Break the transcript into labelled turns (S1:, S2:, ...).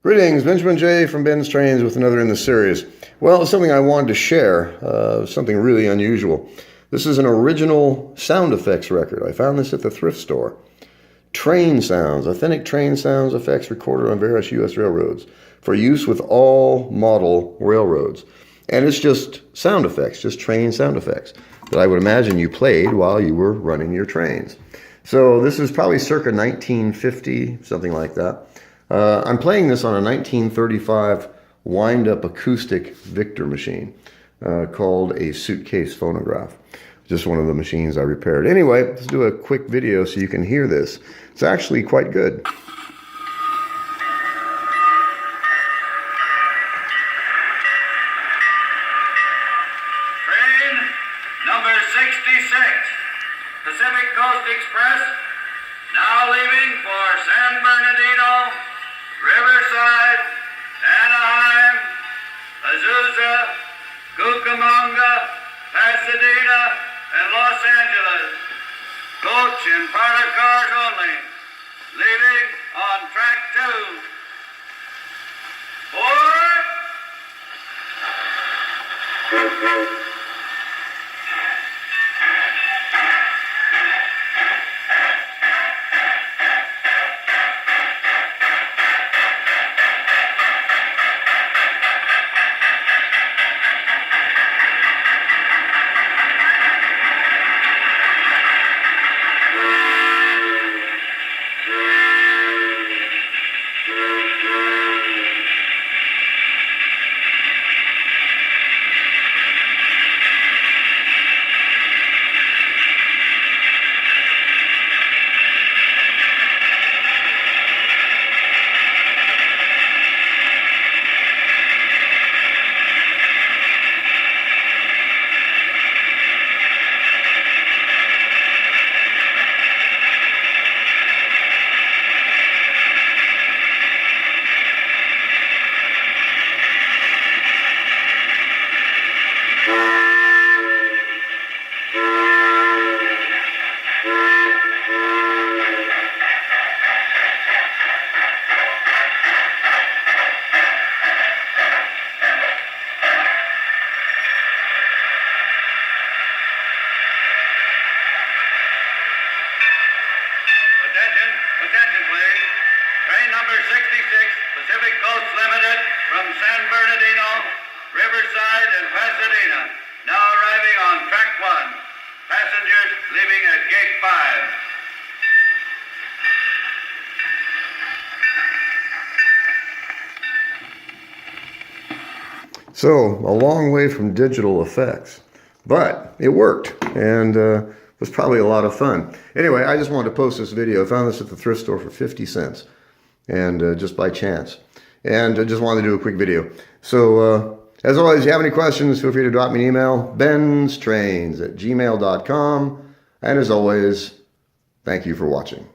S1: Greetings, Benjamin J. from BENZTRAINZ with another in the series. Well, it's something I wanted to share, something really unusual. This is an original sound effects record. I found this at the thrift store. Train sounds, authentic train sounds effects recorded on various U.S. railroads for use with all model railroads. And it's just sound effects, just train sound effects that I would imagine you played while you were running your trains. So this is probably circa 1950, something like that. I'm playing this on a 1935 wind-up acoustic Victor machine called a suitcase phonograph. Just one of the machines I repaired. Anyway, let's do a quick video so you can hear this. It's actually quite good.
S2: Train number 66, Pacific Coast Express, now leaving for San Bernardino, Riverside, Anaheim, Azusa, Cucamonga, Pasadena, and Los Angeles. Coach and parlor cars only. Leaving on track 2. 4. Attention please. Train number 66, Pacific Coast Limited, from San Bernardino, Riverside, and Pasadena, now arriving on track 1. Passengers leaving at gate 5.
S1: So, a long way from digital effects, but it worked, and was probably a lot of fun. Anyway, I just wanted to post this video. I found this at the thrift store for 50 cents, and just by chance. And I just wanted to do a quick video. So, as always, if you have any questions, feel free to drop me an email, benztrains@gmail.com. And as always, thank you for watching.